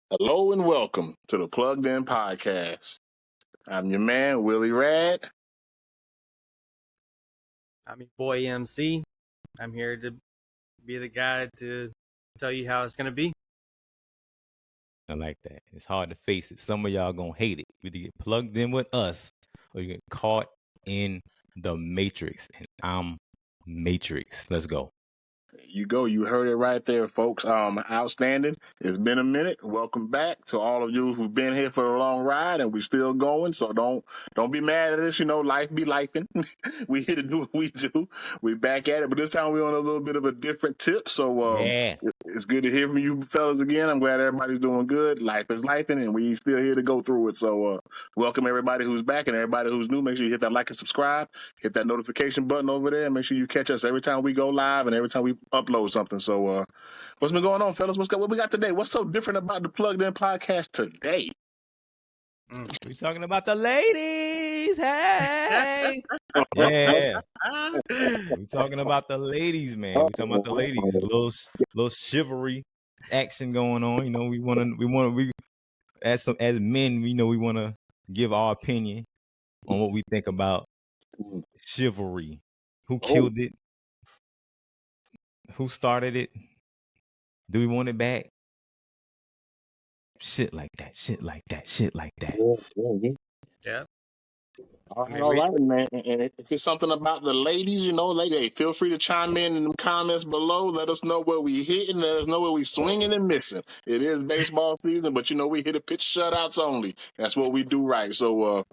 Hello and welcome to the Plugged In Podcast. I'm your man, Willie Rad. I'm your boy MC. I'm here to be the guy to tell you how it's gonna be. I like that. It's hard to face it. Some of y'all gonna hate it. Either get plugged in with us or you get caught in the Matrix. And I'm Matrix. Let's go. You go. You heard it right there, folks. Outstanding. It's been a minute. Welcome back to all of you who've been here for a long ride, and we're still going. So don't be mad at us. You know, life be lifing. We here to do what we do. We back at it, but this time we're on a little bit of a different tip. So Yeah. it's good to hear from you fellas again. I'm glad everybody's doing good. Life is lifing, and we still here to go through it. So welcome everybody who's back and everybody who's new. Make sure you hit that like and subscribe. Hit that notification button over there, and make sure you catch us every time we go live and every time we upload something. So what's been going on, fellas? What we got today? What's so different about the Plugged In Podcast today? We talking about the ladies. Hey. Yeah. We talking about the ladies, man. We talking about the ladies. Little chivalry action going on. You know, we as men, we know we wanna give our opinion on what we think about chivalry. Who killed it? Who started it? Do we want it back? Shit like that. Yeah. All right, man. And if it's something about the ladies, you know, hey, feel free to chime in the comments below. Let us know where we hitting. Let us know where we swinging and missing. It is baseball season, but you know we hit a pitch shutouts only. That's what we do right. So,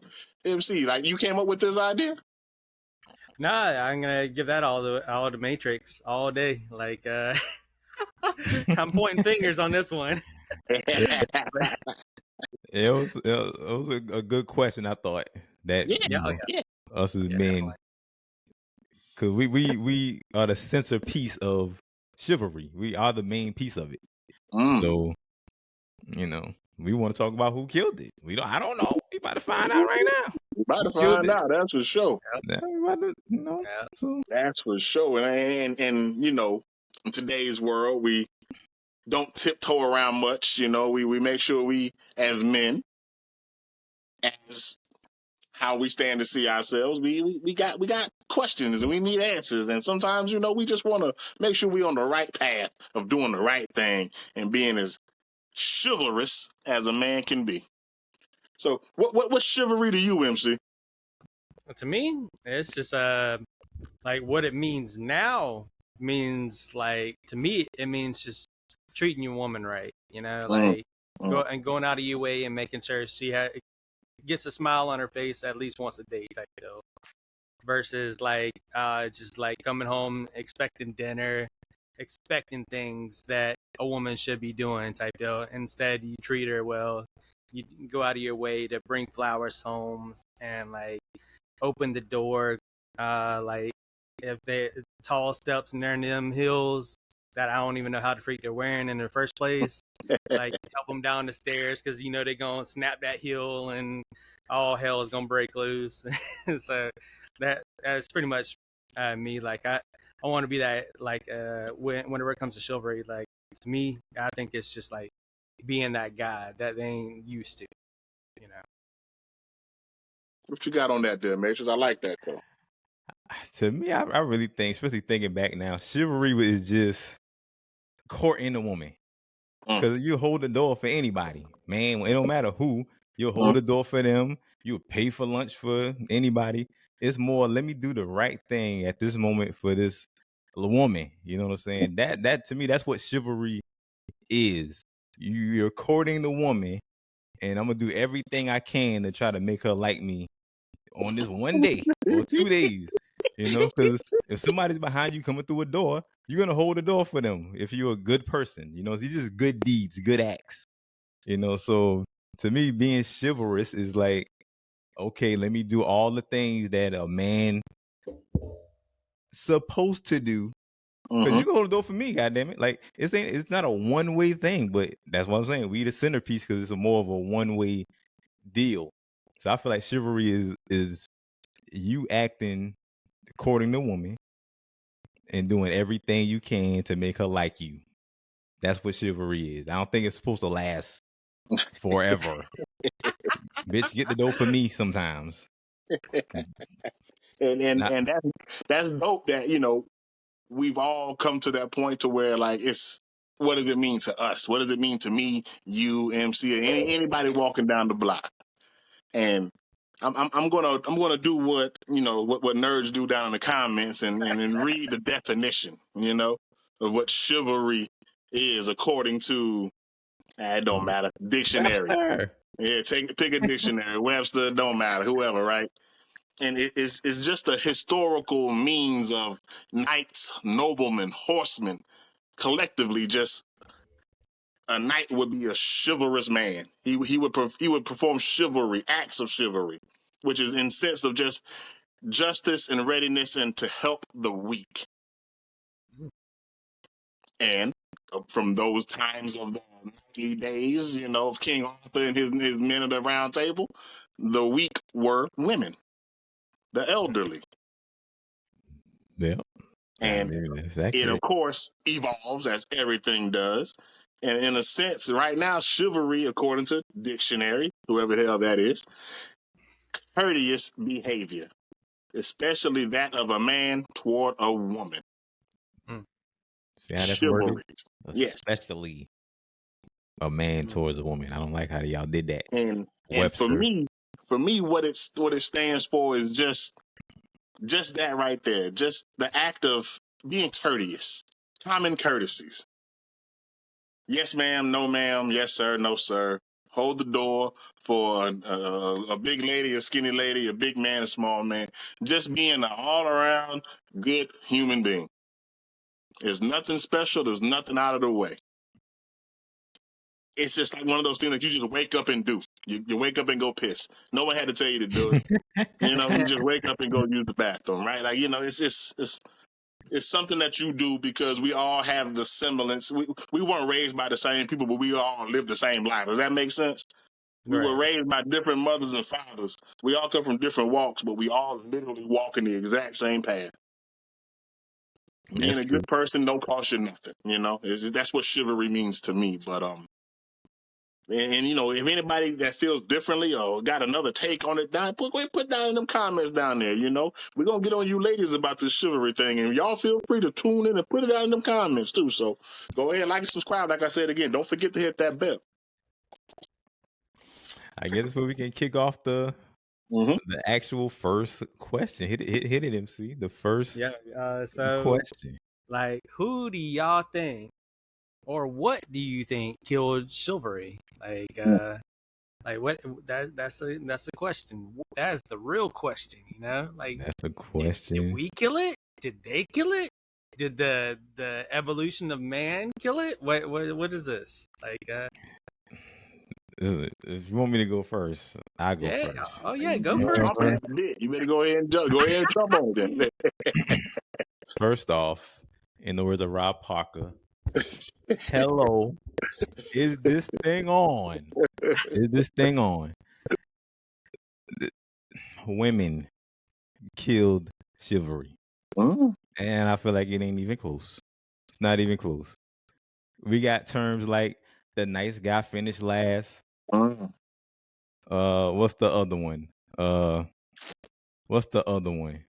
MC, like you came up with this idea? Nah, I'm gonna give that all to Matrix all day. Like I'm pointing fingers on this one. It was a good question. I thought that us as men, because we are the centerpiece of chivalry. We are the main piece of it. So, you know, we want to talk about who killed it. I don't know. We about to find out right now. We about to find out. That's for sure. That's for sure. And you know, in today's world, we don't tiptoe around much. You know, we make sure we, as men, as how we stand to see ourselves, we got questions and we need answers. And sometimes, you know, we just want to make sure we're on the right path of doing the right thing and being as chivalrous as a man can be. So, what's chivalry to you, MC? To me, it's just like what it means now means like to me it means just treating your woman right. You know, like going out of your way and making sure she gets a smile on her face at least once a day type deal. Versus like just like coming home expecting dinner, expecting things that a woman should be doing type deal. Instead, you treat her well. You go out of your way to bring flowers home and like open the door. Like if they tall steps and they're in them hills that I don't even know how the freak they're wearing in the first place. Like help them down the stairs because you know they're gonna snap that hill and all hell is gonna break loose. So that's pretty much me. Like I want to be that like whenever it comes to chivalry, like to me, I think it's just like being that guy that they ain't used to, you know. What you got on that there, Matrix? I like that though. To me, I really think, especially thinking back now, chivalry is just courting a woman. Because you hold the door for anybody, man. It don't matter who. You'll hold the door for them. You'll pay for lunch for anybody. It's more, let me do the right thing at this moment for this woman. You know what I'm saying? That to me, that's what chivalry is. You're courting the woman, and I'm gonna do everything I can to try to make her like me on this one day or 2 days. You know, because if somebody's behind you coming through a door, you're gonna hold the door for them if you're a good person. You know, it's just good deeds, good acts. You know, so to me, being chivalrous is like, okay, let me do all the things that a man supposed to do Because you can hold the door for me, goddammit. Like it's not a one-way thing, but that's what I'm saying. We the centerpiece because it's more of a one-way deal. So I feel like chivalry is you acting courting the woman and doing everything you can to make her like you. That's what chivalry is. I don't think it's supposed to last forever. Bitch, get the dough for me sometimes. And that's dope that, you know, we've all come to that point to where, like, it's, what does it mean to us? What does it mean to me, you, MC, anybody walking down the block? And I'm gonna do what, you know, what nerds do down in the comments and read the definition, you know, of what chivalry is according to, it don't matter, dictionary. Webster. Yeah, pick a dictionary. Webster, don't matter, whoever, right? And it's just a historical means of knights, noblemen, horsemen, collectively. Just a knight would be a chivalrous man. He would perform chivalry, acts of chivalry, which is in sense of just justice and readiness and to help the weak. And from those times of the knightly days, you know, of King Arthur and his men of the Round Table, the weak were women, the elderly. Yeah. And it, of course, evolves as everything does. And in a sense, right now, chivalry, according to dictionary, whoever the hell that is, courteous behavior, especially that of a man toward a woman. See how that's worded? Especially a man towards a woman. I don't like how y'all did that. And for me, what it stands for is just that right there. Just the act of being courteous, common courtesies. Yes, ma'am. No, ma'am. Yes, sir. No, sir. Hold the door for a big lady, a skinny lady, a big man, a small man. Just being an all-around good human being. There's nothing special. There's nothing out of the way. It's just like one of those things that you just wake up and do. You wake up and go piss. No one had to tell you to do it. You know, you just wake up and go use the bathroom, right? Like, you know, it's something that you do because we all have the semblance. We weren't raised by the same people, but we all live the same life. Does that make sense? We were raised by different mothers and fathers. We all come from different walks, but we all literally walk in the exact same path. Being a good person don't cost you nothing, you know? That's what chivalry means to me. But and you know, if anybody that feels differently or got another take on it, put down in them comments down there. You know, we're gonna get on you ladies about this chivalry thing, and y'all feel free to tune in and put it down in them comments too. So go ahead, like and subscribe. Like I said again, don't forget to hit that bell. I guess that's where we can kick off the actual first question. Hit it, MC. The first question. Like, who do y'all think, or what do you think killed chivalry? Like what? That's the question. That's the real question. You know, like that's the question. Did we kill it? Did they kill it? Did the evolution of man kill it? What is this? Like, if you want me to go first, I'll go first. Oh yeah, go first. You better go ahead and jump on it. First off, in the words of Rob Parker, hello, is this thing on? Is this thing on? Women killed chivalry. And I feel like it ain't even close. It's not even close. We got terms like the nice guy finished last. What's the other one? What's the other one?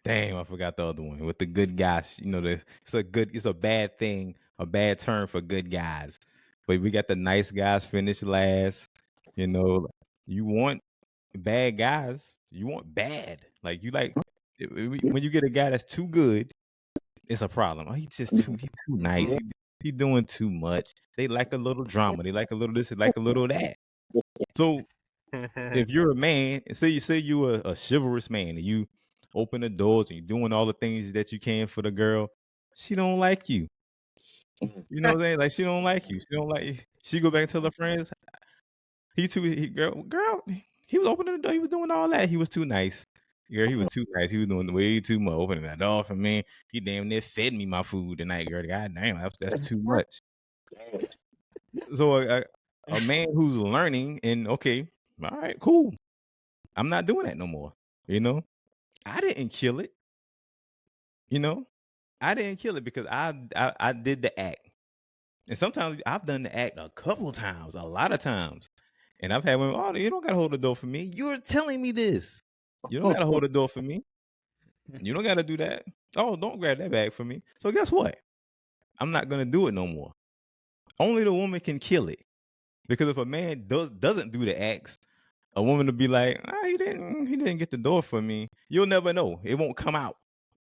Damn, I forgot the other one. With the good guys, you know, it's a bad thing, a bad term for good guys. But we got the nice guys finish last. You know, you want bad guys, you want bad. Like you like when you get a guy that's too good, it's a problem. Oh, he's too nice. He doing too much. They like a little drama. They like a little this. They like a little that. So if you're a man, say you're a chivalrous man, and you open the doors and you're doing all the things that you can for the girl, she don't like you. You know what I'm saying? Like she don't like you. She don't like you. She go back and tell her friends, girl, he was opening the door. He was doing all that. He was too nice. Girl, he was too nice. He was doing way too much. Opening that door for me. He damn near fed me my food tonight, girl. God damn, that's too much. So a man who's learning and okay, all right, cool. I'm not doing that no more. You know, I didn't kill it. You know, I didn't kill it because I did the act. And sometimes I've done the act a couple times, a lot of times. And I've had women, oh, you don't got to hold the door for me. You're telling me this. You don't got to hold the door for me. You don't got to do that. Oh, don't grab that bag for me. So guess what? I'm not going to do it no more. Only the woman can kill it. Because if a man doesn't do the acts, a woman will be like, he didn't get the door for me. You'll never know. It won't come out.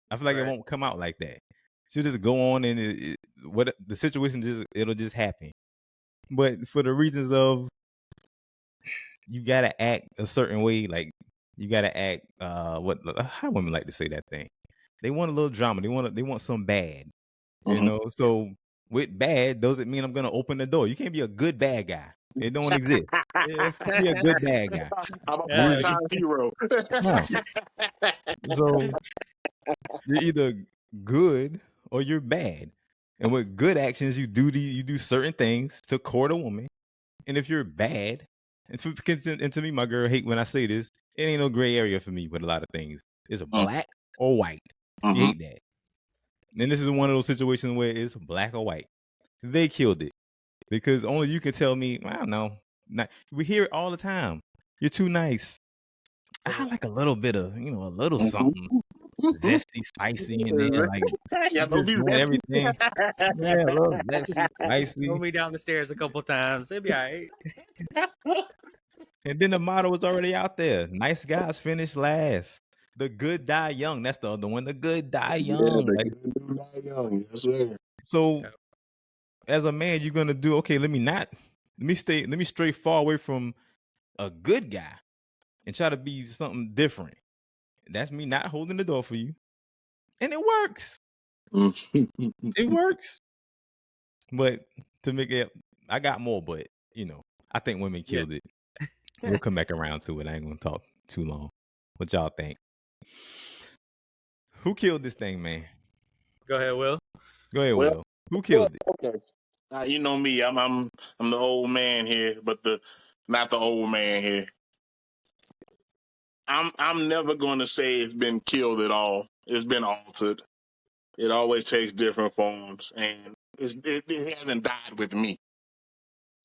I feel like it won't come out like that. She'll just go on and what the situation it'll just happen. But for the reasons of you gotta act a certain way, like you gotta act how women like to say that thing. They want a little drama. They want some bad. You know, so with bad doesn't mean I'm gonna open the door. You can't be a good bad guy. It don't exist. You can't be a good bad guy. I'm a part-time hero. No. So you're either good or you're bad. And with good actions, you do certain things to court a woman. And if you're bad, and to me, my girl hate when I say this, it ain't no gray area for me with a lot of things. It's a black or white. She hate that. And this is one of those situations where it's black or white. They killed it. Because only you can tell me, I don't know. We hear it all the time. You're too nice. I like a little bit of, a little something zesty, spicy, and then like don't be doing everything. Yeah, a little zesty, spicy. Throw me down the stairs a couple times. They'll be all right. And then the motto was already out there. Nice guys finish last. The good die young. That's the other one. The good die young. Yeah, the good die young. Yes, sir. So as a man, you're gonna do okay. Let me stray far away from a good guy and try to be something different. That's me not holding the door for you, and it works. It works. But to make it, I got more. But I think women killed it. We'll come back around to it. I ain't gonna talk too long. What y'all think? Who killed this thing, man? Go ahead, Will. Go ahead, Will. Who killed it? Okay. You know me. I'm the old man here, but not the old man here. I'm never going to say it's been killed at all. It's been altered. It always takes different forms, and it hasn't died with me.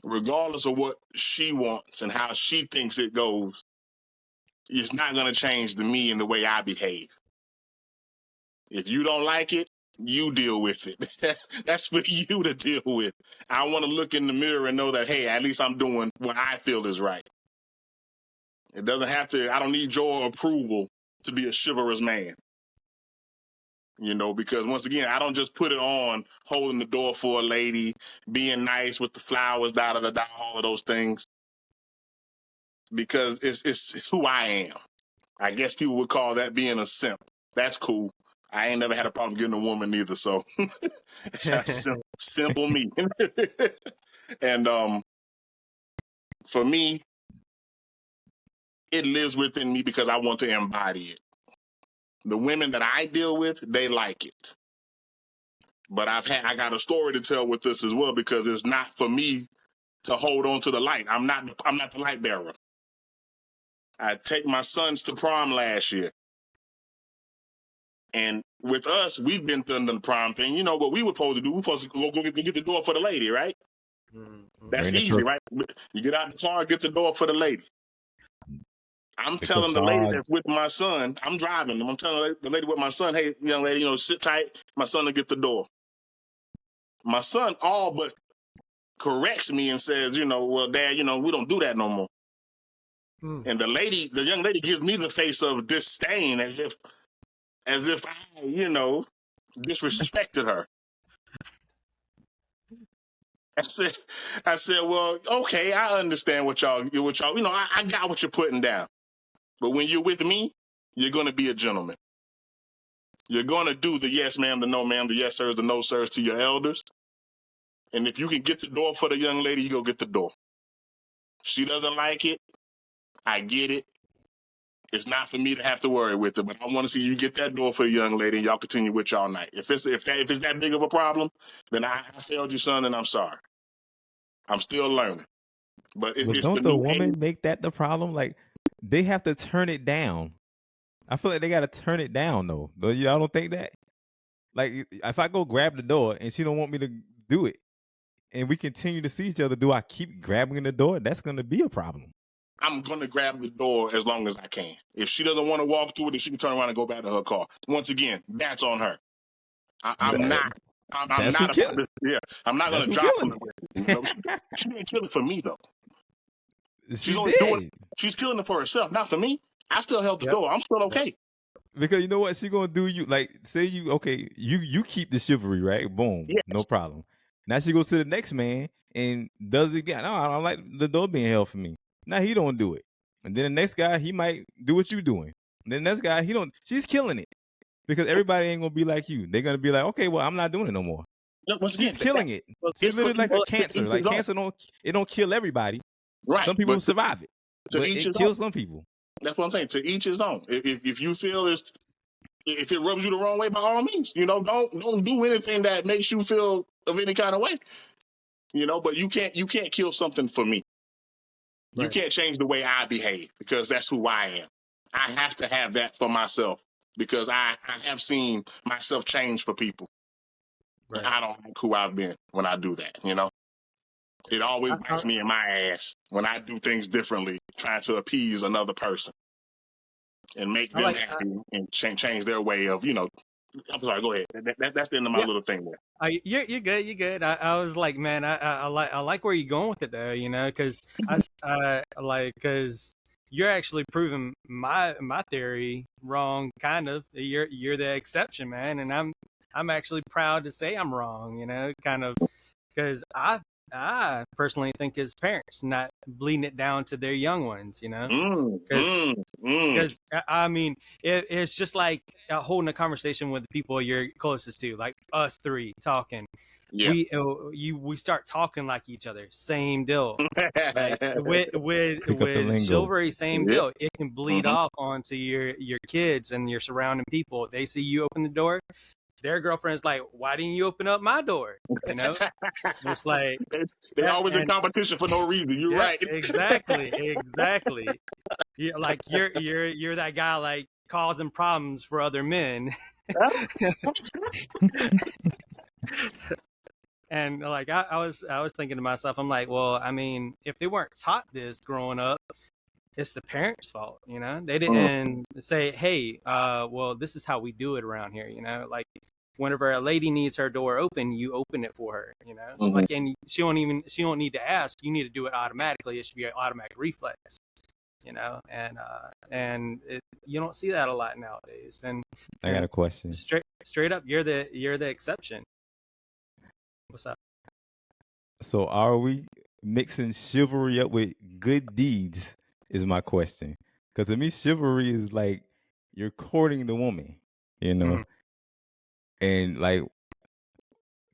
Regardless of what she wants and how she thinks it goes, it's not going to change me and the way I behave. If you don't like it, you deal with it. That's for you to deal with. I want to look in the mirror and know that, hey, at least I'm doing what I feel is right. It doesn't have to, I don't need your approval to be a chivalrous man. Because once again, I don't just put it on holding the door for a lady, being nice with the flowers, all of those things. Because it's who I am. I guess people would call that being a simp. That's cool. I ain't never had a problem getting a woman either, so simple me. And for me, it lives within me because I want to embody it. The women that I deal with, they like it. But I got a story to tell with this as well, because it's not for me to hold on to the light. I'm not the light bearer. I take my sons to prom last year. And with us, we've been through the prom thing. What we were supposed to do? We're supposed to go get the door for the lady, right? Mm-hmm. That's easy, right? You get out the car and get the door for the lady. I'm telling the lady that's with my son, I'm driving. I'm telling the lady with my son, hey, young lady, sit tight. My son will get the door. My son all but corrects me and says, well, Dad, we don't do that no more. Mm. And the young lady gives me the face of disdain as if I, disrespected her. I said, well, okay, I understand what y'all, I got what you're putting down. But when you're with me, you're going to be a gentleman. You're going to do the yes, ma'am, the no, ma'am, the yes, sirs, the no, sirs to your elders. And if you can get the door for the young lady, you go get the door. She doesn't like it. I get it. It's not for me to have to worry with it, but I want to see you get that door for the young lady and y'all continue with y'all night. If it's that big of a problem, then I failed you, son, and I'm sorry. I'm still learning. But But it's the don't the new woman age. make that the problem? Like they have to turn it down. I feel like they got to turn it down though. Y'all don't think that? Like if I go grab the door and she don't want me to do it, and we continue to see each other, do I keep grabbing the door? That's going to be a problem. I'm going to grab the door as long as I can. If she doesn't want to walk through it, then she can turn around and go back to her car. Once again, that's on her. I'm not That's who about killing. this. Yeah, I'm not going to drop on her. She didn't kill it for me though. She's only doing it. She's killing it for herself, not for me. I still held the door. I'm still okay. Because you know what she gonna do? You like say you keep the chivalry, right? Boom, yes. No problem. Now she goes to the next man and does it again. No, I don't like the door being held for me. Now he don't do it, and then the next guy he might do what you doing. And then the next guy he don't. She's killing it because everybody ain't gonna be like you. They're gonna be like, okay, well I'm not doing it no more. She's killing it. She's literally like a cancer. Like cancer don't kill everybody. Right. Some people survive it, but it kills some people. That's what I'm saying. To each his own. If you feel if it rubs you the wrong way, by all means, don't do anything that makes you feel of any kind of way. But you can't kill something for me. Right. You can't change the way I behave because that's who I am. I have to have that for myself because I have seen myself change for people. Right. I don't like who I've been when I do that. It always bites me in my ass when I do things differently, trying to appease another person and make them happy and change their way of, I'm sorry, go ahead. That's the end of my little thing there. You're good. You're good. I was like, man, I like where you're going with it though, because because you're actually proving my theory wrong. Kind of. You're the exception, man, and I'm actually proud to say I'm wrong. Kind of because I personally think as parents not bleeding it down to their young ones, because I mean it's just like holding a conversation with the people you're closest to, like us three talking. Yeah. We start talking like each other. Same deal. Like with Chivalry, same deal. It can bleed off onto your kids and your surrounding people. They see you open the door. Their girlfriend's like, why didn't you open up my door? It's like they're always in competition for no reason. You're right. Exactly. You're that guy like causing problems for other men. And like I was thinking to myself, I'm like, well, I mean, if they weren't taught this growing up, it's the parents' fault. They didn't say, hey, well, this is how we do it around here. Like whenever a lady needs her door open, you open it for her. Like, and she don't need to ask. You need to do it automatically. It should be an automatic reflex. And you don't see that a lot nowadays. And I got a question. Straight up, you're the exception. What's up? So are we mixing chivalry up with good deeds? Is my question. Because to me, chivalry is like you're courting the woman, and like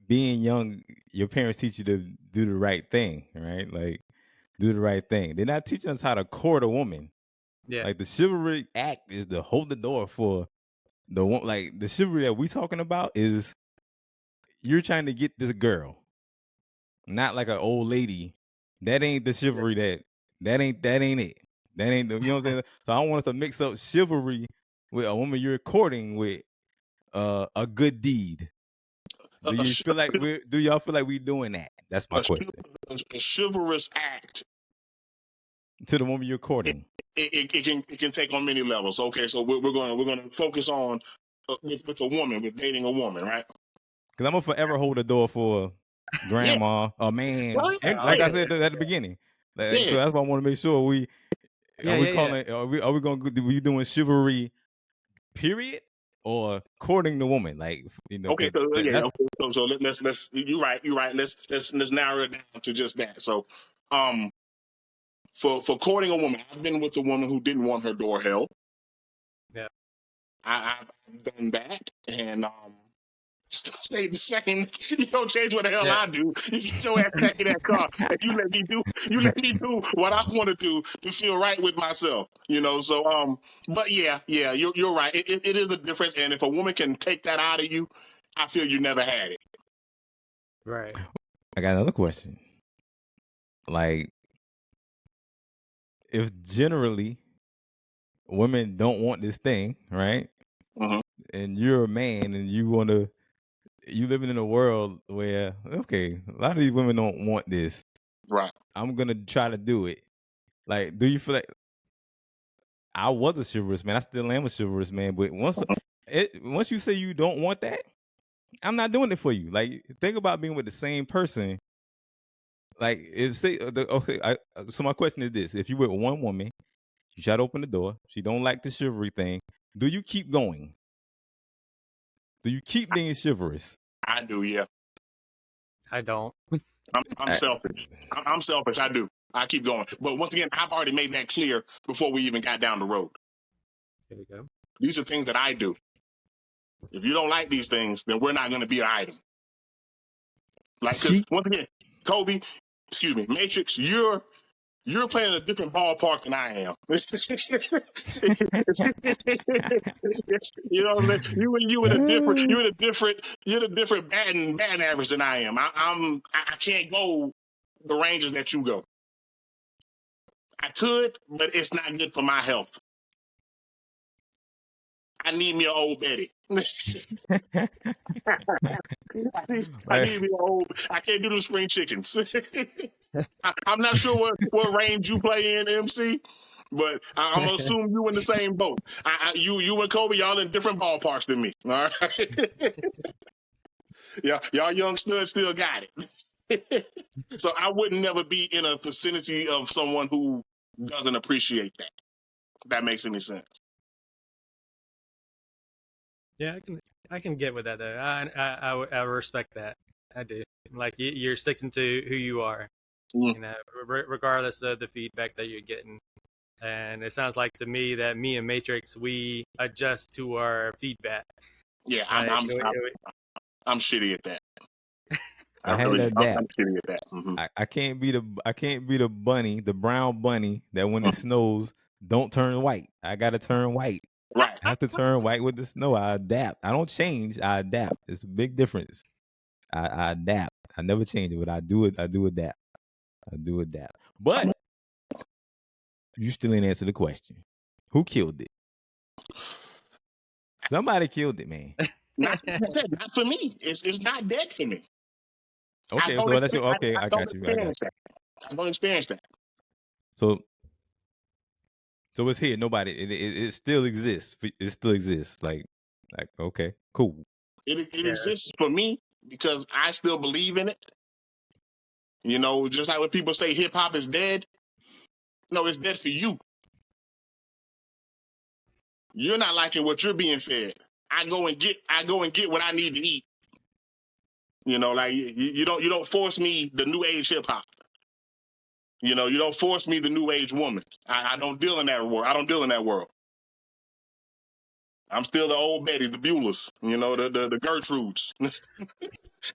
being young, your parents teach you to do the right thing, right? Like do the right thing. They're not teaching us how to court a woman. Yeah. Like the chivalry act is to hold the door for the one. Like the chivalry that we talking about is you're trying to get this girl, not like an old lady. That ain't the chivalry. That ain't it. That ain't the, you know what I'm saying? So I don't want us to mix up chivalry with a woman you're courting with a good deed. Do y'all feel like we doing that? That's my question. A chivalrous act to the woman you're courting. It can take on many levels. Okay, so we're gonna focus on with a woman, with dating a woman, right? Because I'm gonna forever hold the door for grandma, a man, and like I said at the beginning. So that's why I want to make sure we are we gonna be doing chivalry, period, or courting the woman, like Okay, so let's you're right. Let's narrow it down to just that. So, for courting a woman, I've been with a woman who didn't want her door held. Yeah, I've done that, and stay the same. You don't change what the hell I do. You get your ass back in that car and you let me do what I want to do to feel right with myself. So but yeah, you're right. It is a difference, and if a woman can take that out of you, I feel you never had it. Right. I got another question. Like, if generally women don't want this thing, right? Mm-hmm. And you're a man and you living in a world where, okay, a lot of these women don't want this. Right. I'm gonna try to do it. Like, do you feel like I was a chivalrous man? I still am a chivalrous man, but once you say you don't want that, I'm not doing it for you. Like, think about being with the same person. Like, so my question is this: if you with one woman, you try to open the door, she don't like the chivalry thing. Do you keep going? Do you keep being chivalrous? I do, yeah. I don't. I'm selfish. I'm selfish. I do. I keep going. But once again, I've already made that clear before we even got down the road. There we go. These are things that I do. If you don't like these things, then we're not going to be an item. Like, because once again, Kobe, Matrix, you're playing a different ballpark than I am. You know what I'm saying? You're the different batting average than I am. I can't go the ranges that you go. I could, but it's not good for my health. I need me an old Betty. I need me an old. I can't do the spring chickens. I'm not sure what range you play in, MC, but I'm gonna assume you in the same boat. You and Kobe, y'all in different ballparks than me. All right. Yeah, y'all young studs still got it. So I would never be in a vicinity of someone who doesn't appreciate that. If that makes any sense. Yeah, I can get with that though. I respect that. I do. Like you're sticking to who you are, regardless of the feedback that you're getting. And it sounds like to me that me and Matrix, we adjust to our feedback. Yeah, I'm shitty at that. I had to adapt. I'm shitty at that. Mm-hmm. I can't be the bunny, the brown bunny that when it snows don't turn white. I gotta turn white. Right. I have to turn white with the snow. I adapt. I don't change. I adapt. It's a big difference. I adapt. I never change it, but I do it. I do adapt. I do adapt. But you still didn't answer the question. Who killed it? Somebody killed it, man. Not for me. It's not dead for me. Okay, so that's okay. I got you. I don't experience that. So it's here. Nobody. It still exists. It still exists. Like okay, cool. It exists for me because I still believe in it. You know, just like when people say hip hop is dead. No, it's dead for you. You're not liking what you're being fed. I go and get what I need to eat. You know, like you don't force me the new age hip hop. You know, you don't force me the new age woman. I don't deal in that world. I don't deal in that world. I'm still the old Bettys, the Beulahs, you know, the Gertrudes.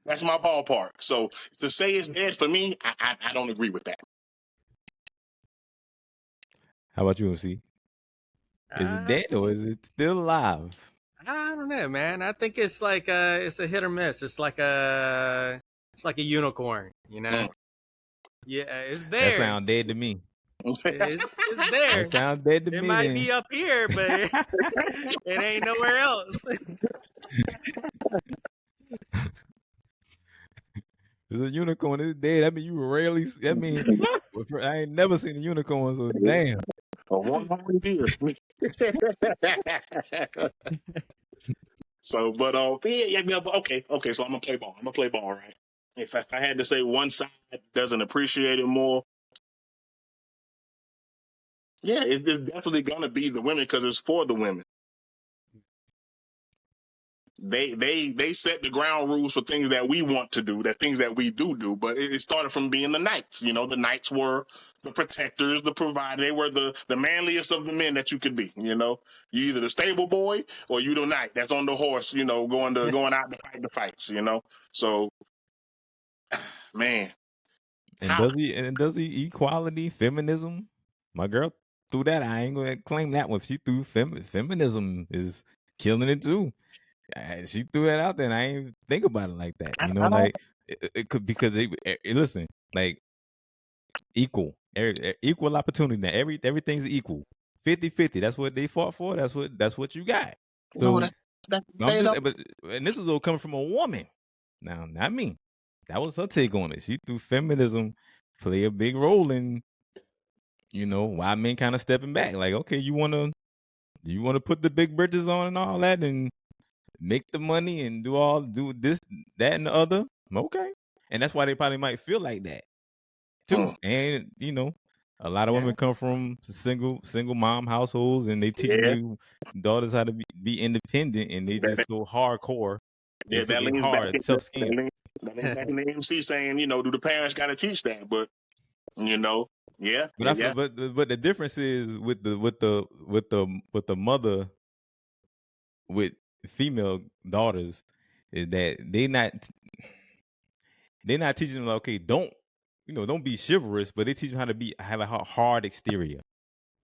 That's my ballpark. So to say it's dead for me, I don't agree with that. How about you, MC? Is it dead or is it still alive? I don't know, man. I think it's like it's a hit or miss. It's like a unicorn, you know. Yeah, it's there. That sounds dead to me. It's there. That sounds dead to me. It might be up here, but it ain't nowhere else. There's a unicorn. It's dead. I mean, you rarely. I mean, I ain't never seen a unicorn. So damn. So, but yeah, okay. So I'm gonna play ball. Right? If I had to say one side doesn't appreciate it more, yeah, it's definitely gonna be the women because it's for the women. they set the ground rules for things that we want to do, that things that we do. But it started from being the knights. You know, the knights were the protectors, the provider. They were the manliest of the men that you could be. You know, you either the stable boy or you the knight that's on the horse. You know, going out to fight the fights. You know, so man. And does he equality, feminism? My girl threw that. I ain't gonna claim that one. She threw feminism is killing it too. She threw that out there, and I ain't think about it like that. You know, like it could, because listen, like equal opportunity. Now everything's equal, 50-50. That's what they fought for. That's what you got. So and this was all coming from a woman. Now, not me. That was her take on it. She threw feminism play a big role in, you know, why men kind of stepping back. Like, okay, you wanna put the big bridges on and all that, and make the money and do this, that, and the other. Okay, and that's why they probably might feel like that too. And you know, a lot of women come from single mom households, and they teaching their daughters how to be independent, and they just so hardcore. Yeah, that leans hard, tough skin. That leans back in the MC saying, you know, do the parents got to teach that? But you know, yeah. But the difference is with the mother with female daughters is that they're not teaching them, like, okay, don't be chivalrous, but they teach them how to have a hard exterior.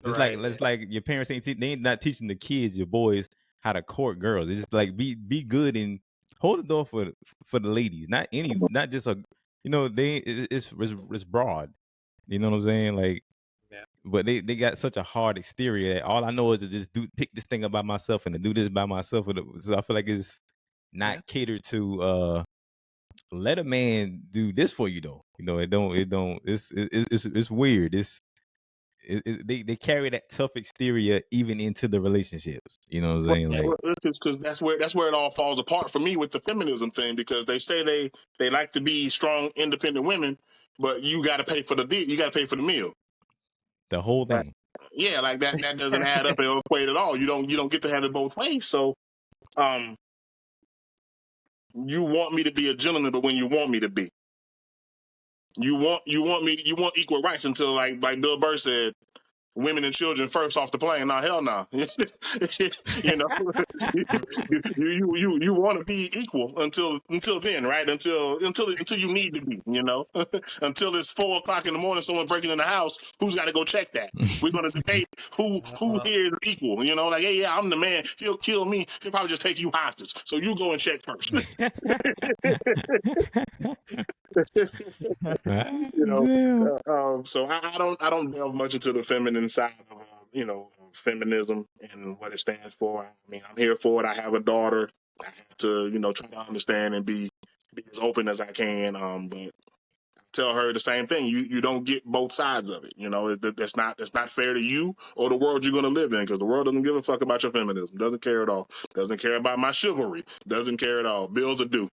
Just like your parents they ain't not teaching the kids, your boys, how to court girls. It's just like be good and hold the door for the ladies, not just a, you know, it's broad. You know what I'm saying? Like, but they got such a hard exterior that all I know is to just pick this thing up by myself and to do this by myself. So I feel like it's not catered to let a man do this for you though. You know, it's weird. They carry that tough exterior even into the relationships. You know what I'm saying? Like, because that's where it all falls apart for me with the feminism thing, because they say they like to be strong, independent women, but you got to pay for the meal. The whole thing. Yeah, like that doesn't add up and equate at all. You don't get to have it both ways. So, you want me to be a gentleman, but when you want me to be, you want equal rights until like Bill Burr said, women and children first off the plane. Nah, hell no. You know, you want to be equal until then, right? Until you need to be, you know, until it's 4:00 in the morning, someone breaking in the house. Who's got to go check that? We're gonna debate who here is equal. You know, like, hey, yeah, I'm the man. He'll kill me. He'll probably just take you hostage. So you go and check first. You know, so I don't delve much into the feminine side of you know, feminism and what it stands for. I mean, I'm here for it. I have a daughter. I have to, you know, try to understand and be as open as I can. But I tell her the same thing. You don't get both sides of it. You know, that's not fair to you or the world you're going to live in, because the world doesn't give a fuck about your feminism. Doesn't care at all. Doesn't care about my chivalry. Doesn't care at all. Bills are due.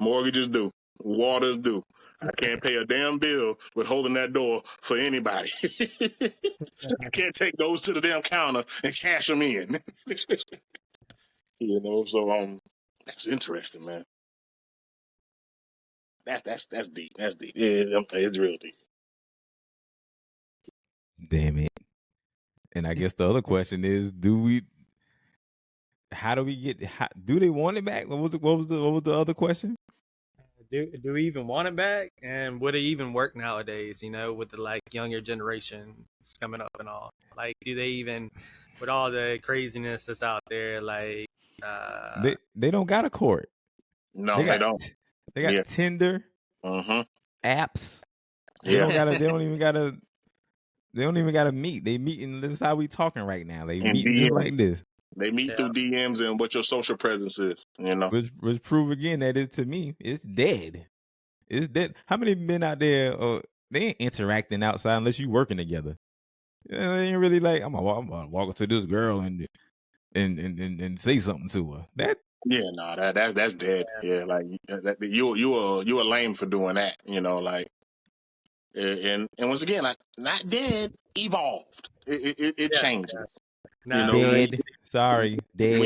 Mortgages due. Waters due. I can't pay a damn bill with holding that door for anybody. I can't take those to the damn counter and cash them in. You know, so that's interesting, man. That's deep. That's deep. Yeah, it's real deep. Damn it. And I guess the other question is, do they want it back? What was the other question? Do we even want it back? And would it even work nowadays, you know, with the like younger generations coming up and all? Like, do they even, with all the craziness that's out there, like they don't got a court. No, they don't. They got Tinder, apps. They don't even gotta meet. They meet, and this is how we talking right now. They meet just like this. They meet through DMs and what your social presence is, you know. Which prove again that to me, it's dead. It's dead. How many men out there they ain't interacting outside unless you working together? They ain't really like, I'm gonna walk up to this girl and say something to her. That's dead. Yeah, like you a lame for doing that, you know, like. And once again, like, not dead, evolved. It changes. You know, dead, Sorry, dead.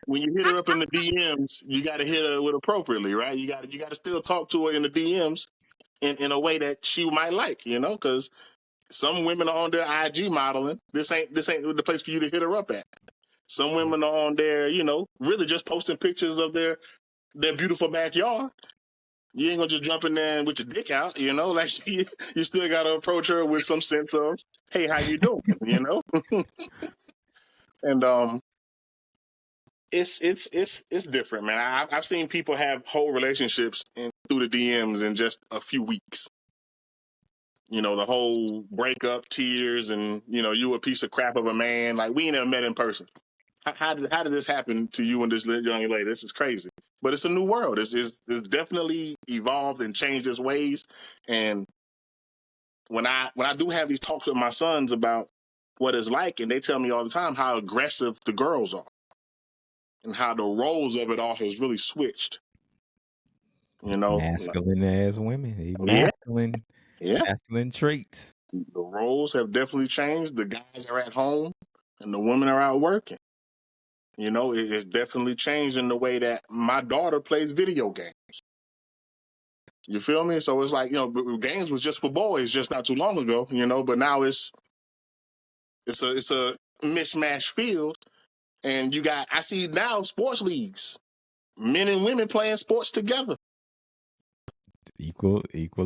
When you hit her up in the DMs, you got to hit her with appropriately, right? You got to still talk to her in the DMs in a way that she might like, because some women are on their IG modeling. This ain't the place for you to hit her up at. Some women are on there, really just posting pictures of their beautiful backyard. You ain't gonna just jump in there with your dick out, like you still gotta approach her with some sense of, hey, how you doing, and it's different, man. I've seen people have whole relationships through the DMs in just a few weeks. The whole breakup, tears, and you a piece of crap of a man. Like, we ain't never met in person. How did this happen to you and this young lady? This is crazy. But it's a new world. It's definitely evolved and changed its ways. And when I do have these talks with my sons about what it's like, and they tell me all the time how aggressive the girls are and how the roles of it all has really switched. Masculine as women. Masculine. Yeah. Masculine traits. The roles have definitely changed. The guys are at home and the women are out working. It's definitely changed in the way that my daughter plays video games. You feel me? So it's like, games was just for boys just not too long ago, but now it's a mishmash field. And I see now sports leagues, men and women playing sports together. Equal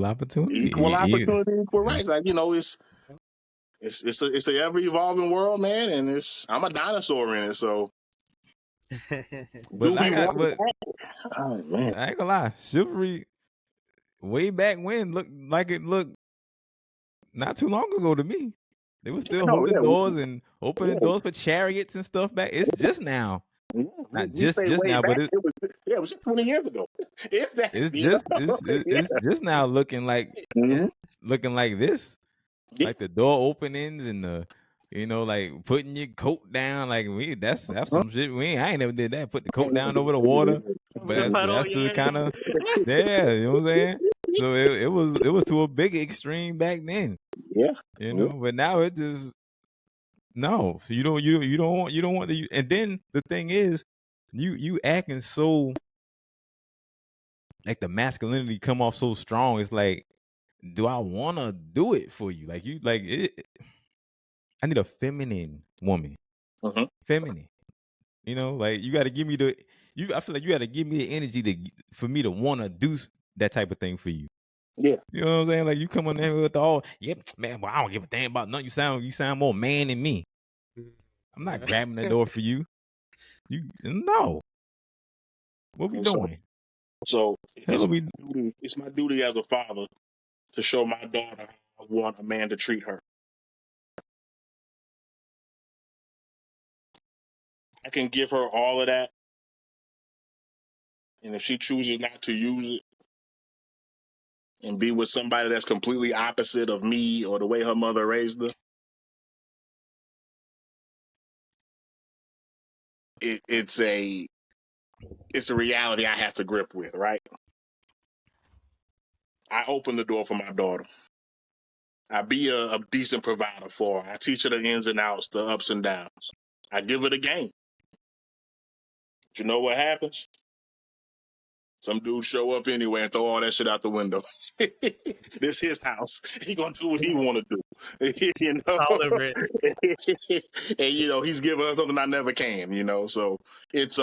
opportunity. Equal opportunity, equal rights. Like, it's an ever evolving world, man, and I'm a dinosaur in it, so. But I ain't gonna lie, Chivalry way back when looked like it looked not too long ago to me. They were still holding doors and opening doors for chariots and stuff back. It's just now. Not just now, back, but it was just 20 years ago. If that, it's just now looking like looking like this. Yeah. Like the door openings and the like putting your coat down. Like that's some shit. I ain't never did that. Put the coat down over the water. But that's the kind of you know what I'm saying? So it was to a big extreme back then. Yeah. But now it just no. So you don't want the, and then the thing is you acting so like the masculinity come off so strong. It's like, do I want to do it for you? Like, you like it. I need a feminine woman. Feminine. Like, you got to give me I feel like you got to give me the energy for me to want to do that type of thing for you. Yeah. You know what I'm saying? Like, you come on there with all, man, well, I don't give a damn about nothing. You sound more man than me. I'm not grabbing the door for you. No. What we doing? So it's my duty as a father to show my daughter how I want a man to treat her. I can give her all of that. And if she chooses not to use it and be with somebody that's completely opposite of me or the way her mother raised her, it's a reality I have to grip with, right? I open the door for my daughter. I be a decent provider for her. I teach her the ins and outs, the ups and downs. I give her the game. But you know what happens? Some dude show up anyway and throw all that shit out the window. This his house. He gonna do what he want to do. All over it. And he's giving us something I never can. So it's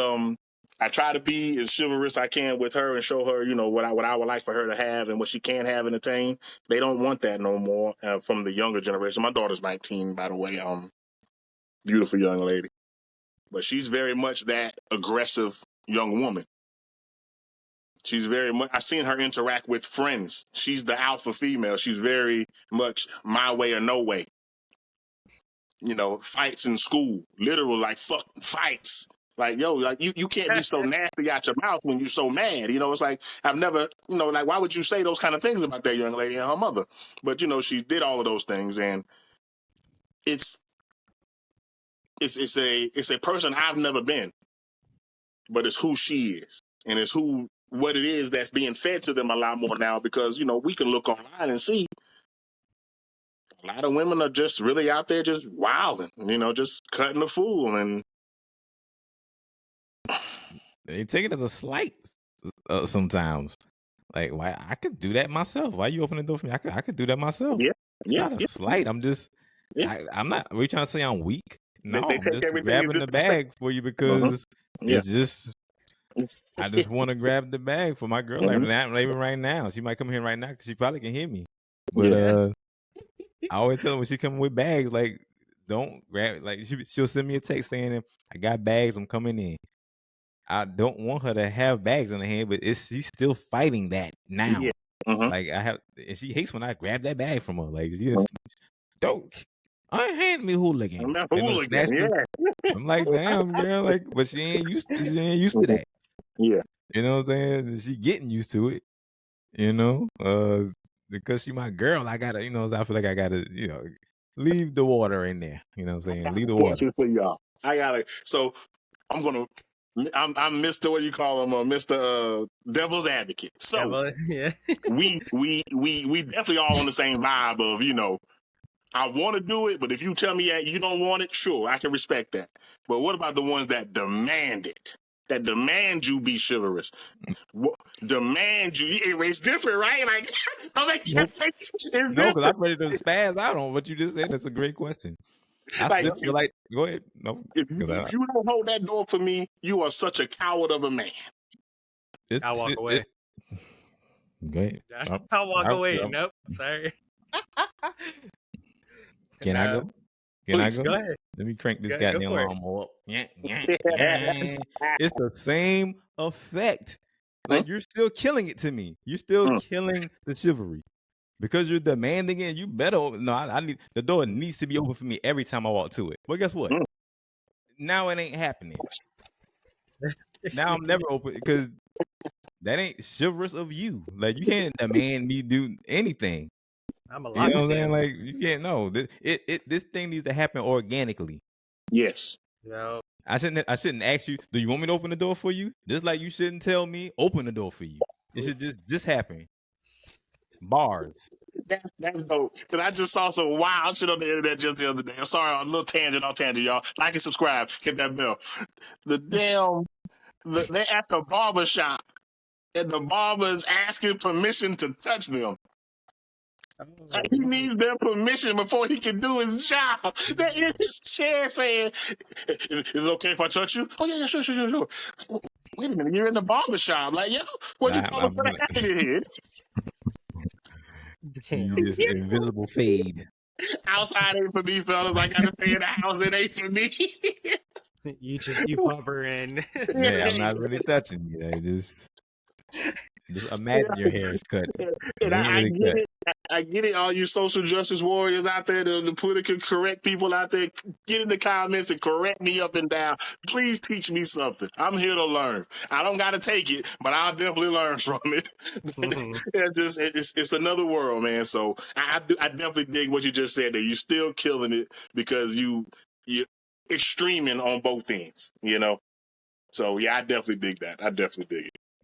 I try to be as chivalrous I can with her and show her what I would like for her to have and what she can have and attain. They don't want that no more from the younger generation. My daughter's 19, by the way. Beautiful young lady, but she's very much that aggressive young woman. She's very much, I've seen her interact with friends. She's the alpha female. She's very much my way or no way. Fights in school, literal, like, fuck fights. Like, yo, like, you can't be so nasty out your mouth when you're so mad. It's like, I've never, like, why would you say those kind of things about that young lady and her mother? But, she did all of those things. And it's a person I've never been, but it's who she is. And it's what it is that's being fed to them a lot more now, because we can look online and see a lot of women are just really out there just wilding, just cutting the fool, and they take it as a slight sometimes. Like, why I could do that myself? Why you open the door for me? I could do that myself. Yeah, It's not a slight. I'm just, I'm not. Are you trying to say I'm weak? No, they I'm take just everything grabbing into the bag for you because Yeah. it's just. I just want to grab the bag for my girl. Like even right now, she might come here right now because she probably can hear me. But I always tell her when she coming with bags, like don't grab. Like she'll send me a text saying, "I got bags. I'm coming in." I don't want her to have bags in her hand, but she's still fighting that now. Yeah. Like and she hates when I grab that bag from her. Like she just don't. Hand me hooligan. I'm not And hooligan. I'm like, damn, girl. Like, but she ain't used to that. Yeah. You know what I'm saying? She getting used to it. You know, because she my girl, I gotta, I feel like I gotta, leave the water in there. You know what I'm saying? Leave the water. For y'all. I gotta. So I'm Mr. What do you call him? Mr. Devil's Advocate. So yeah. we definitely all on the same vibe of I want to do it, but if you tell me that you don't want it, sure, I can respect that. But what about the ones that demand it? That demand you be chivalrous? Demand you? It's different, right? Like, it's no, because different. I'm ready to spaz out on what you just said. That's a great question. I still feel like, go ahead. No, if you don't hold that door for me, you are such a coward of a man. I'll walk away. Go ahead. I'll walk away. Nope, sorry. Can I go? Please, go ahead. Let me crank this goddamn lawnmower up. It's the same effect. Like you're still killing it to me. You're still killing the chivalry. Because you're demanding it, you better. No, I need the door needs to be open for me every time I walk to it. Well, guess what? Now it ain't happening. Now I'm never open because that ain't chivalrous of you. Like you can't demand me do anything. I'm a lot. You know what I'm saying? Like you can't. No, this thing needs to happen organically. Yes. No. I shouldn't ask you. Do you want me to open the door for you? Just like you shouldn't tell me open the door for you. It should just happen. Bars. That's dope. Because I just saw some wild shit on the internet just the other day. I'm sorry, a little tangent on tangent, y'all. Like and subscribe. Hit that bell. They're at the barber shop, and the barber is asking permission to touch them. He needs their permission before he can do his job. They're in his chair saying, "Is it okay if I touch you?" Oh yeah, sure. Wait a minute, you're in the barber shop. Like, yo, what you told us what happened here? This invisible fade. Outside ain't for me, fellas. I gotta stay in the house. It ain't for me. You hover in. Yeah, I'm not really touching you. Just imagine your hair is cut. And I get it, all you social justice warriors out there, the politically correct people out there, get in the comments and correct me up and down. Please teach me something. I'm here to learn. I don't got to take it, but I'll definitely learn from it. It's another world, man. So I definitely dig what you just said there. You're still killing it because you're extreming on both ends, So yeah, I definitely dig that.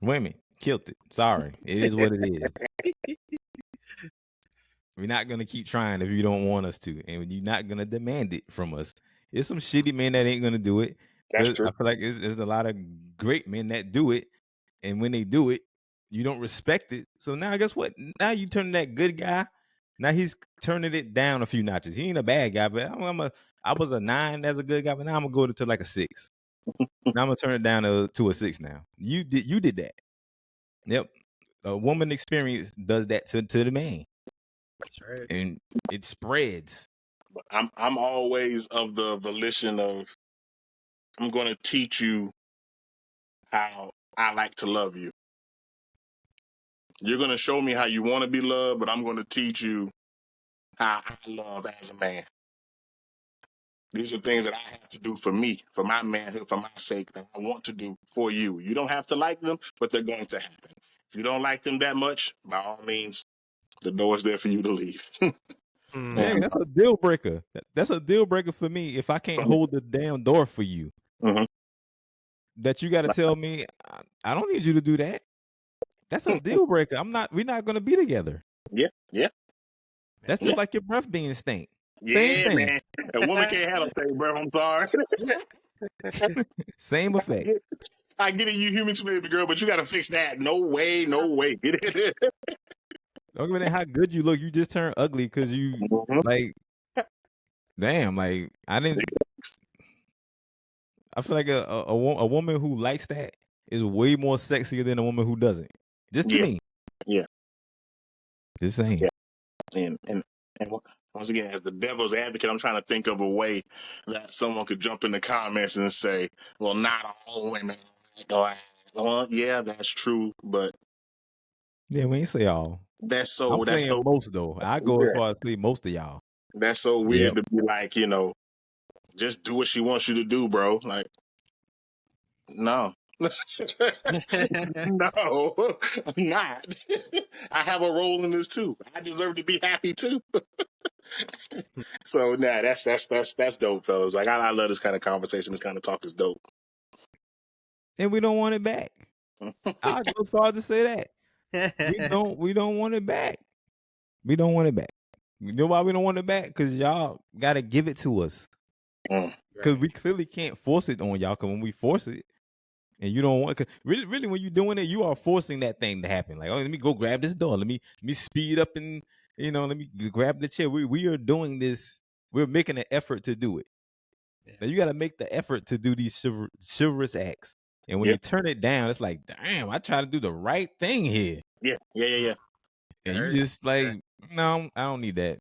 Women killed it. Sorry, it is what it is. We're not gonna keep trying if you don't want us to, and you're not gonna demand it from us. There's some shitty men that ain't gonna do it. That's true. I feel like there's a lot of great men that do it, and when they do it, you don't respect it. So now, guess what? Now you turn that good guy. Now he's turning it down a few notches. He ain't a bad guy, but I was a 9 as a good guy, but now I'm gonna go to like a 6. Now I'm gonna turn it down to a 6. Now you did that. Yep, a woman experience does that to the man. That's right. And it spreads. I'm always of the volition of I'm going to teach you how I like to love you. You're going to show me how you want to be loved, but I'm going to teach you how I love as a man. These are things that I have to do for me, for my manhood, for my sake, that I want to do for you. You don't have to like them, but they're going to happen. If you don't like them that much, by all means, the door is there for you to leave. Yeah, that's a deal breaker. That's a deal breaker for me. If I can't hold the damn door for you, that you got to tell me, I don't need you to do that. That's a deal breaker. We're not going to be together. Yeah. That's just like your breath being stink. Yeah, man. A woman can't have a stink breath. I'm sorry. Same effect. I get it, you human too, baby girl, but you got to fix that. No way, no way. Don't give a damn how good you look. You just turned ugly because you like. Damn, like I feel like a woman who likes that is way more sexier than a woman who doesn't. Just to me. Yeah. Just saying. Yeah. And once again, as the devil's advocate, I'm trying to think of a way that someone could jump in the comments and say, "Well, not all women." Well, yeah, that's true, but yeah, we ain't say all. I'm saying most though. I go as far as say most of y'all. That's so weird to be like, just do what she wants you to do, bro. Like, no. No, I'm not. I have a role in this too. I deserve to be happy too. So that's dope, fellas. Like I love this kind of conversation. This kind of talk is dope. And we don't want it back. I'll go as far as to say that. We don't want it back. We don't want it back. You know why we don't want it back? Because y'all gotta give it to us. Because we clearly can't force it on y'all. Because when we force it, and you don't want, cause really, when you're doing it, you are forcing that thing to happen. Like, oh, let me go grab this door. Let me speed up and let me grab the chair. We are doing this. We're making an effort to do it. Yeah. Now you got to make the effort to do these chivalrous acts. And when you turn it down, it's like, damn, I try to do the right thing here. Yeah. And you just like, no, I don't need that.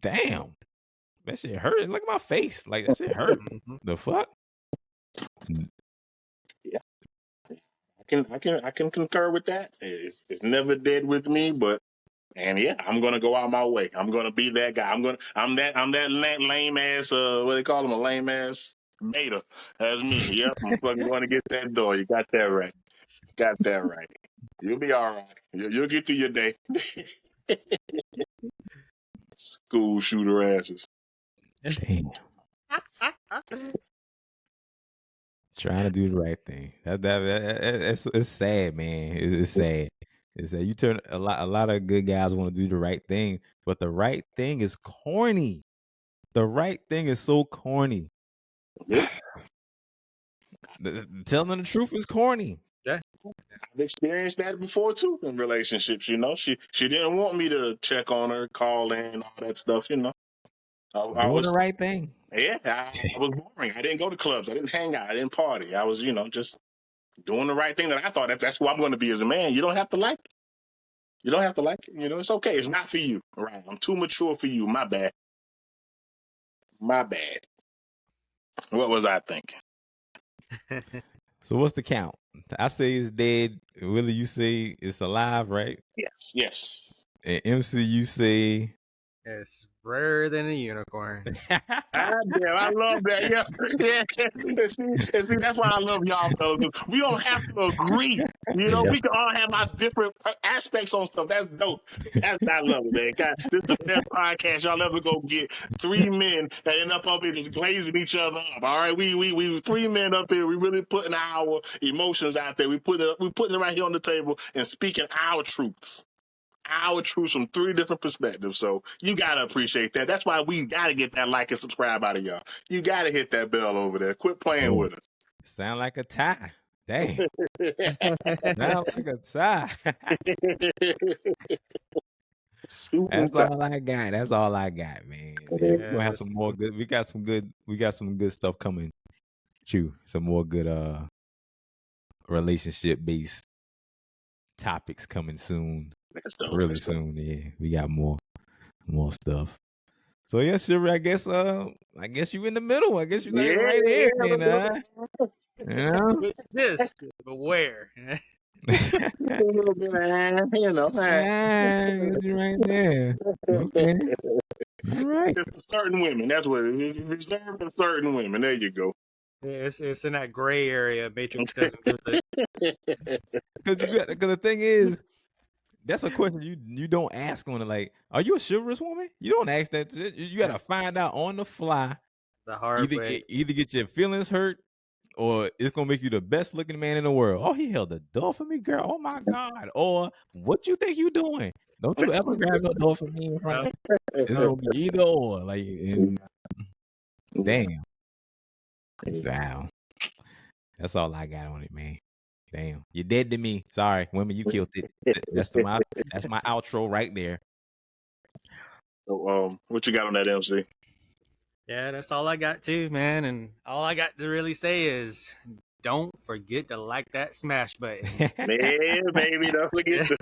Damn, that shit hurt. Look at my face. Like that shit hurt. The fuck? Yeah, I can concur with that. It's never dead with me, but I'm gonna go out my way. I'm gonna be that guy. I'm that lame ass. What they call him, a lame ass beta. That's me. Yep, I'm fucking going to get that door. You got that right. Got that right. You'll be all right. You'll get through your day. School shooter asses. Damn. Trying to do the right thing. It's sad, man. It's sad. It's that you turn a lot of good guys want to do the right thing, but the right thing is corny. The right thing is so corny. Yeah. Telling the truth is corny. Yeah. I've experienced that before too in relationships, She didn't want me to check on her, call in, all that stuff, I was doing the right thing. Yeah, I was boring. I didn't go to clubs. I didn't hang out. I didn't party. I was, just doing the right thing that I thought that's who I'm going to be as a man. You don't have to like it. You don't have to like it. It's okay. It's not for you. Right. I'm too mature for you. My bad. What was I thinking? So what's the count? I say it's dead. Willie, you say it's alive, right? Yes. And MC, you say it's rarer than a unicorn. Damn, I love that. Yeah. See, that's why I love y'all, fellas. We don't have to agree. We can all have our different aspects on stuff. That's dope. I love it, man. God, this is the best podcast y'all ever go get. 3 men that end up here just glazing each other up. All right, we 3 men up here. We really putting our emotions out there. We putting it right here on the table and speaking our truths. Our truths from 3 different perspectives. So you gotta appreciate that. That's why we gotta get that like and subscribe out of y'all. You gotta hit that bell over there. Quit playing with us. Sound like a tie. Damn. Sound like a tie. That's all I got. That's all I got, man. We're gonna have some more good. We got some good stuff coming. True. Some more good relationship based topics coming soon. Really soon. Yeah, we got more stuff. So yeah, Chivalry, I guess you in the middle. I guess you like right here, This, but where? A little bit of, you're right there. Okay. All right. It's for certain women. That's what it is. It's reserved for certain women. There you go. It's in that gray area. Matrix doesn't visit. Because the thing is, that's a question you don't ask on it. Like, are you a chivalrous woman? You don't ask that. You got to find out on the fly. The hard way. Either get your feelings hurt, or it's gonna make you the best looking man in the world. Oh, he held the door for me, girl. Oh my God. Or what you think you doing? Don't you ever grab the door for me in front of me. It's gonna be either or. Like, damn. Wow. That's all I got on it, man. Damn. You're dead to me. Sorry, women, you killed it. That's my outro right there. So, what you got on that, MC? Yeah, that's all I got too, man. And all I got to really say is, don't forget to like that smash button. Man, baby, don't forget to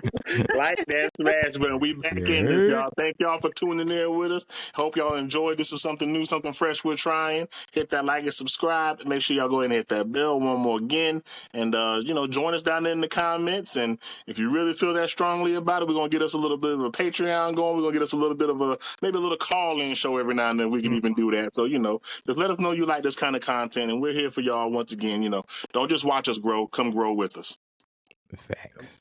like that smash button. We back in this, y'all. Thank y'all for tuning in with us. Hope y'all enjoyed. This is something new, something fresh we're trying. Hit that like and subscribe. Make sure y'all go ahead and hit that bell one more again. And, join us down there in the comments. And if you really feel that strongly about it, we're going to get us a little bit of a Patreon going. We're going to get us a little bit of maybe a little call-in show every now and then. We can even do that. So, just let us know you like this kind of content. And we're here for y'all once again. Don't just watch us grow. Come grow with us. Facts.